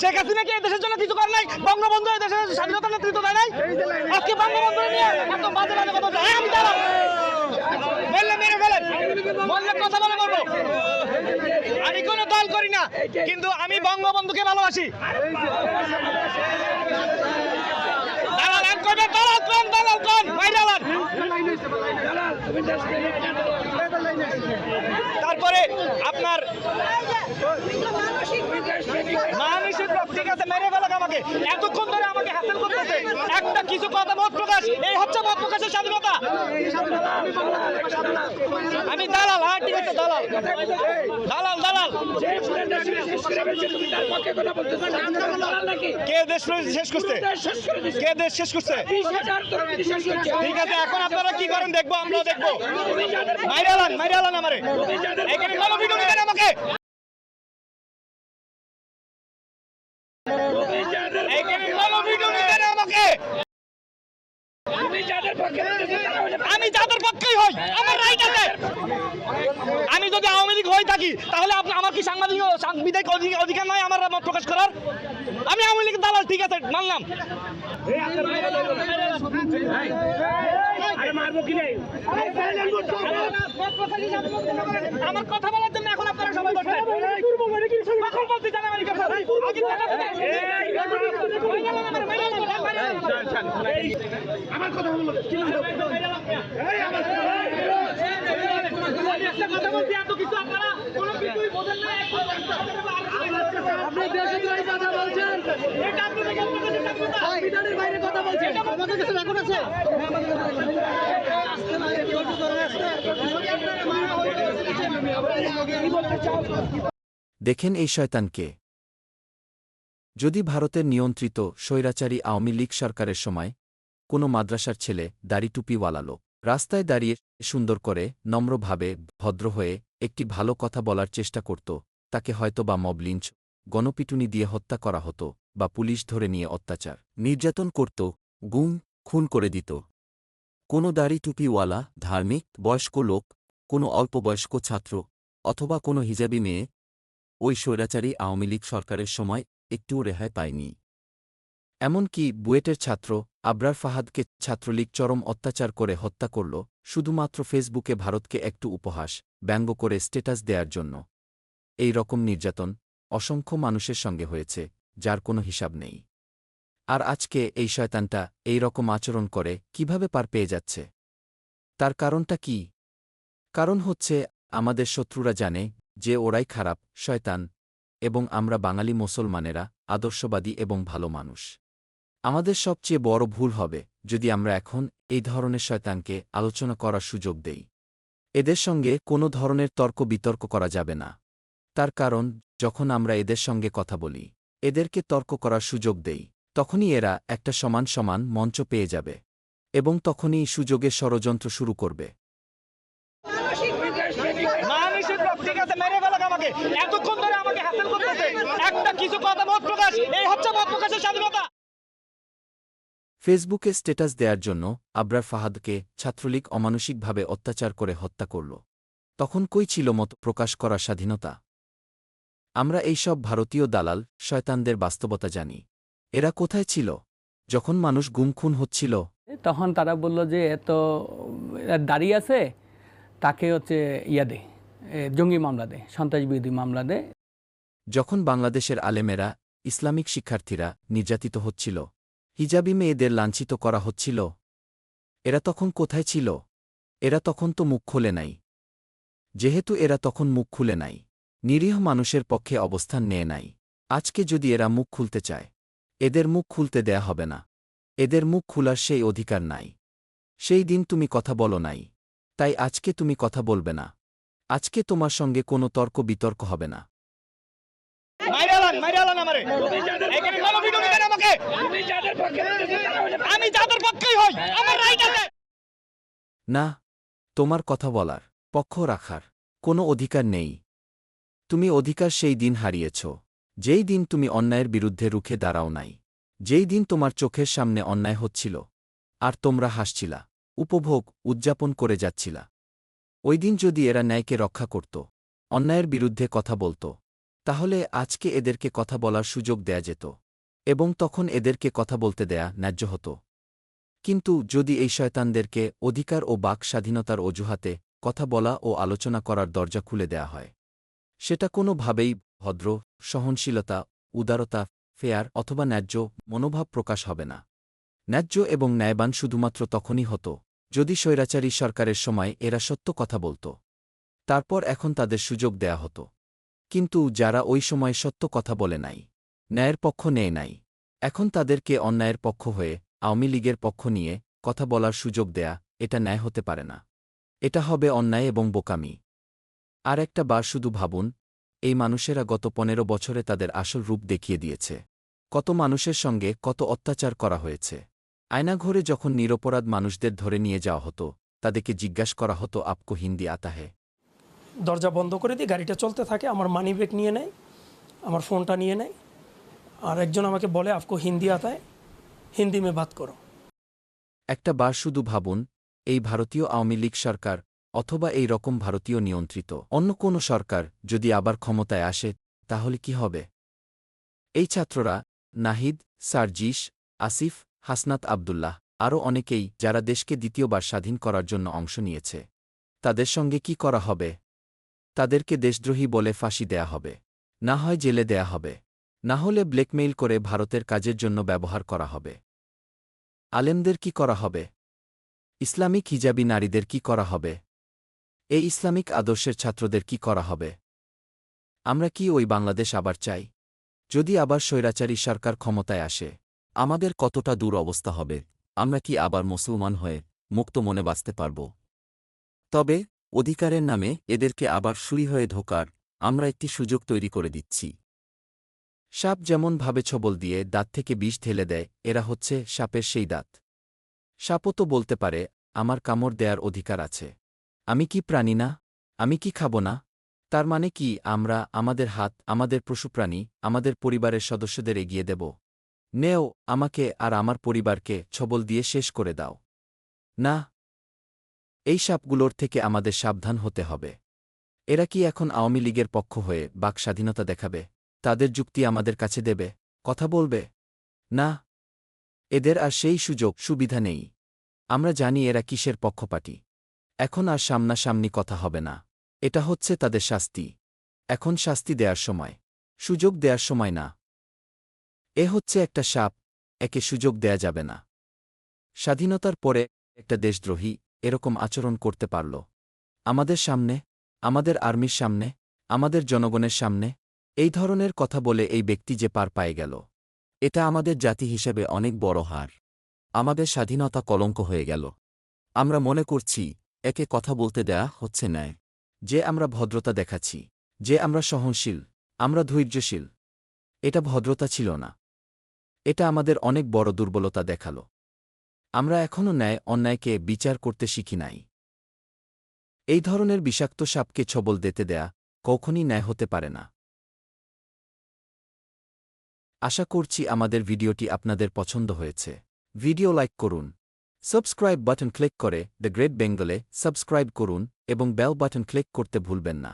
শেখ হাসিনা কি এই দেশের জন্য কিছু করে নাই? বঙ্গবন্ধু এই দেশের স্বাধীনতা নেতৃত্ব দেয় নাই? আজকে বঙ্গবন্ধু নিয়ে এত বাজে বাজে কথা বলছে। আমি দাঁড়াও বললে মেরে ফেলেন, বললে কথা বলে বলবো। আমি কোনো দল করি না, কিন্তু আমি বঙ্গবন্ধুকে ভালোবাসি। দালাল আন করবে, দালাল কোন মাইরালান। তারপরে আপনার মানসিক রোগ, ঠিক আছে, মেরে ফেলাক আমাকে। এতক্ষণ ধরে আমাকে হ্যাসেল করতেছে, একটা কিছু কথা মত প্রকাশ, এই হচ্ছে মত প্রকাশের স্বাধীনতা। আমি দালাল, হ্যাঁ ঠিক আছে, দালাল দালাল দালাল। কে দেশ শেষ করছে? কে দেশ শেষ করছে? ঠিক আছে, এখন আপনারা কি করেন দেখবো, আমরা দেখবো। মাইরালান মাইরালান আমারে, এখানে কোনো ভিডিও নেবেন আমাকে। এখানে কোনো ভিডিও নেবেন আমাকে। আমি যাদের পক্ষেই হই, আমার রাইট আছে। আমি যদি আওয়ামী লীগ হয়ে থাকি তাহলে আমার কি সাংবিধানিক অধিকার নয় আমার মত প্রকাশ করার? আমি আওয়ামী লীগের দালাল, ঠিক আছে, মানলাম। আমার কথা বলার জন্য এখন আপনারা সবাই বসেন। কখন বলতে চান আমেরিকার সাথে? আমার কথা বলো, একটা কথা বলছি, এত কিছু আপনারা কোনো কিছুই বোঝেন না। আপনি দেশের বাইরে কথা বলছেন, এটা আপনাদের সংবিধানের বাইরে কথা বলছেন। আমাদের কাছে রেকর্ড আছে। দেখেন এই শয়তানকে। যদি ভারতের নিয়ন্ত্রিত স্বৈরাচারী আওয়ামী লীগ সরকারের সময় কোনো মাদ্রাসার ছেলে দাড়ি টুপিওয়ালা লোক রাস্তায় দাঁড়িয়ে সুন্দর করে নম্রভাবে ভদ্র হয়ে একটি ভালো কথা বলার চেষ্টা করত, তাকে হয়তোবা মব লিঞ্চ, গণপিটুনি দিয়ে হত্যা করা হতো, বা পুলিশ ধরে নিয়ে অত্যাচার নির্যাতন করত, গুম খুন করে দিত। কোনো দাড়ি টুপিওয়ালা ধার্মিক বয়স্ক লোক, কোনো অল্পবয়স্ক ছাত্র অথবা কোনো হিজাবি মেয়ে ওই স্বৈরাচারী আওয়ামী লীগ সরকারের সময় একটুও রেহাই পায়নি। এমনকি বুয়েটের ছাত্র আবরার ফাহাদকে ছাত্রলীগ চরম অত্যাচার করে হত্যা করল শুধুমাত্র ফেসবুকে ভারতকে একটু উপহাস ব্যঙ্গ করে স্ট্যাটাস দেওয়ার জন্য। এই রকম নির্যাতন অসংখ্য মানুষের সঙ্গে হয়েছে, যার কোনো হিসাব নেই। আর আজকে এই শয়তানটা এই রকম আচরণ করে কিভাবে পার পেয়ে যাচ্ছে? তার কারণটা কি? কারণ হচ্ছে আমাদের শত্রুরা জানে যে ওরাই খারাপ, শয়তান, এবং আমরা বাঙালি মুসলমানেরা আদর্শবাদী এবং ভালো মানুষ। আমাদের সবচেয়ে বড় ভুল হবে যদি আমরা এখন এই ধরনের শয়তানকে আলোচনা করার সুযোগ দেই। এদের সঙ্গে কোনো ধরনের তর্ক বিতর্ক করা যাবে না। তার কারণ যখন আমরা এদের সঙ্গে কথা বলি, এদেরকে তর্ক করার সুযোগ দেই, তখনই এরা একটা সমান সমান মঞ্চ পেয়ে যাবে এবং তখনই সুযোগের ষড়যন্ত্র শুরু করবে। মানসিক রোগ, ঠিক আছে, মেরে ফেলাক আমাকে। এতক্ষণ ধরে আমাকে হ্যাসেল করতেছে, একটা কিছু কথা মত প্রকাশ, এই হচ্ছে মত প্রকাশের স্বাধীনতা। ফেসবুকে স্ট্যাটাস দেওয়ার জন্য আবরার ফাহাদকে ছাত্রলীগ অমানসিকভাবে অত্যাচার করে হত্যা করল। তখন কই ছিল মত প্রকাশ করার স্বাধীনতা? আমরা এই সব ভারতীয় দালাল শয়তানদের বাস্তবতা জানি। এরা কোথায় ছিল যখন মানুষ গুম খুন হচ্ছিল? তখন তারা বলল যে এত দাঁড়িয়ে আছে, তাকে হচ্ছে দে, জঙ্গি মামলা দে, সন্ত্রাসবিরোধী মামলা দে। যখন বাংলাদেশের আলেমেরা, ইসলামিক শিক্ষার্থীরা নির্যাতিত হচ্ছিল, হিজাবি মেয়েদের লাঞ্ছিত করা হচ্ছিল, এরা তখন কোথায় ছিল? এরা তখন তো মুখ খোলে নাই। যেহেতু এরা তখন মুখ খুলে নাই, নিরীহ মানুষের পক্ষে অবস্থান নেয় নাই, আজকে যদি এরা মুখ খুলতে চায়, এদের মুখ খুলতে দেয়া হবে না। এদের মুখ খোলার সেই অধিকার নাই। সেই দিন তুমি কথা বলো নাই, তাই আজকে তুমি কথা বলবে না। আজকে তোমার সঙ্গে কোনো তর্ক বিতর্ক হবে না। মাইরালান মাইরালান আমারে, এখানে কোনো ভিডিও নেবেন আমাকে। আমি যাদের পক্ষেই হই, আমার রাইট আছে। না, তোমার কথা বলার, পক্ষ রাখার কোনো অধিকার নেই। তুমি অধিকার সেই দিন হারিয়েছ যেই দিন তুমি অন্যায়ের বিরুদ্ধে রুখে দাঁড়াও নাই, যেই দিন তোমার চোখের সামনে অন্যায় হচ্ছিল আর তোমরা হাসছিলা, উপভোগ উদযাপন করে যাচ্ছিলা। ওই দিন যদি এরা ন্যায়কে রক্ষা করত, অন্যায়ের বিরুদ্ধে কথা বলত, তাহলে আজকে এদেরকে কথা বলার সুযোগ দেয়া যেত এবং তখন এদেরকে কথা বলতে দেয়া ন্যায্য হতো। কিন্তু যদি এই শয়তানদেরকে অধিকার ও বাক স্বাধীনতার অজুহাতে কথা বলা ও আলোচনা করার দরজা খুলে দেয়া হয়, সেটা কোনোভাবেই ভদ্র, সহনশীলতা, উদারতা, ফেয়ার অথবা ন্যায্য মনোভাব প্রকাশ হবে না। ন্যায্য এবং ন্যায়বান শুধুমাত্র তখনই হতো যদি স্বৈরাচারী সরকারের সময় এরা সত্য কথা বলত। তারপর এখন তাদের সুযোগ দেয়া হতো। কিন্তু যারা ওই সময় সত্য কথা বলে নাই, ন্যায়ের পক্ষ নেয় নাই, এখন তাদেরকে অন্যায়ের পক্ষ হয়ে আওয়ামী লীগের পক্ষ নিয়ে কথা বলার সুযোগ দেয়া, এটা ন্যায় হতে পারে না। এটা হবে অন্যায় এবং বোকামি। আর একটা বার শুধু ভাবুন, এই মানুষেরা গত 15 বছরে তাদের আসল রূপ দেখিয়ে দিয়েছে। কত মানুষের সঙ্গে কত অত্যাচার করা হয়েছে। আয়নাঘরে যখন নিরপরাধ মানুষদের ধরে নিয়ে যাওয়া হতো, তাদেরকে জিজ্ঞাসা করা হতো আপকো হিন্দি আতা হে? দরজা বন্ধ করে দিই, গাড়িটা চলতে থাকে, আমার মানি ব্যাগ নিয়ে নেয়, আমার ফোনটা নিয়ে নেয়, আর একজন আমাকে বলে আপকো হিন্দি আতা হে, হিন্দি মে বাত করো। একটা বার শুধু ভাবুন, এই ভারতীয় আওয়ামী লীগ সরকার অথবা এই রকম ভারতীয় নিয়ন্ত্রিত অন্য কোনো সরকার যদি আবার ক্ষমতায় আসে, তাহলে কি হবে? এই ছাত্ররা, নাহিদ, সার্জিস, আসিফ, হাসনাত আবদুল্লাহ, আরও অনেকেই যারা দেশকে দ্বিতীয়বার স্বাধীন করার জন্য অংশ নিয়েছে, তাদের সঙ্গে কি করা হবে? তাদেরকে দেশদ্রোহী বলে ফাঁসি দেয়া হবে, না হয় জেলে দেয়া হবে, না হলে ব্ল্যাকমেইল করে ভারতের কাজের জন্য ব্যবহার করা হবে। আলেমদের কি করা হবে? ইসলামিক হিজাবি নারীদের কি করা হবে? এই ইসলামিক আদর্শের ছাত্রদের কি করা হবে? আমরা কি ওই বাংলাদেশ আবার চাই? যদি আবার স্বৈরাচারী সরকার ক্ষমতায় আসে, আমাদের কতটা দূর অবস্থা হবে? আমরা কি আবার মুসলমান হয়ে মুক্ত মনে বাঁচতে পারব? তবে অধিকারের নামে এদেরকে আবার সুরি হয়ে ঢোকার আমরা একটি সুযোগ তৈরি করে দিচ্ছি। সাপ যেমন ভাবে ছবল দিয়ে দাঁত থেকে বিষ ঢেলে দেয়, এরা হচ্ছে সাপের সেই দাঁত। সাপও তো বলতে পারে আমার কামড় দেয়ার অধিকার আছে। আমি কি প্রাণী না? আমি কি খাব না? তার মানে কি আমরা আমাদের হাত, আমাদের পশুপ্রাণী, আমাদের পরিবারের সদস্যদের এগিয়ে দেব? নেও, আমাকে আর আমার পরিবারকে ছবল দিয়ে শেষ করে দাও। না, এই সাপগুলোর থেকে আমাদের সাবধান হতে হবে। এরা কি এখন আওয়ামী লীগের পক্ষ হয়ে বাক স্বাধীনতা দেখাবে? তাদের যুক্তি আমাদের কাছে দেবে? কথা বলবে? না, এদের আর সেই সুযোগ সুবিধা নেই। আমরা জানি এরা কিসের পক্ষপাতী। এখন আর সামনাসামনি কথা হবে না। এটা হচ্ছে তাদের শাস্তি। এখন শাস্তি দেয়ার সময়, সুযোগ দেয়ার সময় না। এ হচ্ছে একটা সাপ, একে সুযোগ দেয়া যাবে না। স্বাধীনতার পরে একটা দেশদ্রোহী এরকম আচরণ করতে পারল আমাদের সামনে, আমাদের আর্মির সামনে, আমাদের জনগণের সামনে? এই ধরনের কথা বলে এই ব্যক্তি যে পার পায়ে গেল, এটা আমাদের জাতি হিসেবে অনেক বড় হার। আমাদের স্বাধীনতা কলঙ্ক হয়ে গেল। আমরা মনে করছি একে কথা বলতে দেয়া হচ্ছে ন্যায়, যে আমরা ভদ্রতা দেখাচ্ছি, যে আমরা সহনশীল, আমরা ধৈর্যশীল। এটা ভদ্রতা ছিল না। এটা আমাদের অনেক বড় দুর্বলতা দেখাল। আমরা এখনও ন্যায় অন্যায়কে বিচার করতে শিখি নাই। এই ধরনের বিষাক্ত সাপকে ছবল দিতে দেয়া কখনই ন্যায় হতে পারে না। আশা করছি আমাদের ভিডিওটি আপনাদের পছন্দ হয়েছে। ভিডিও লাইক করুন, সাবস্ক্রাইব বাটন ক্লিক করে দ্য গ্রেট বেঙ্গলে সাবস্ক্রাইব করুন এবং বেল বাটন ক্লিক করতে ভুলবেন না।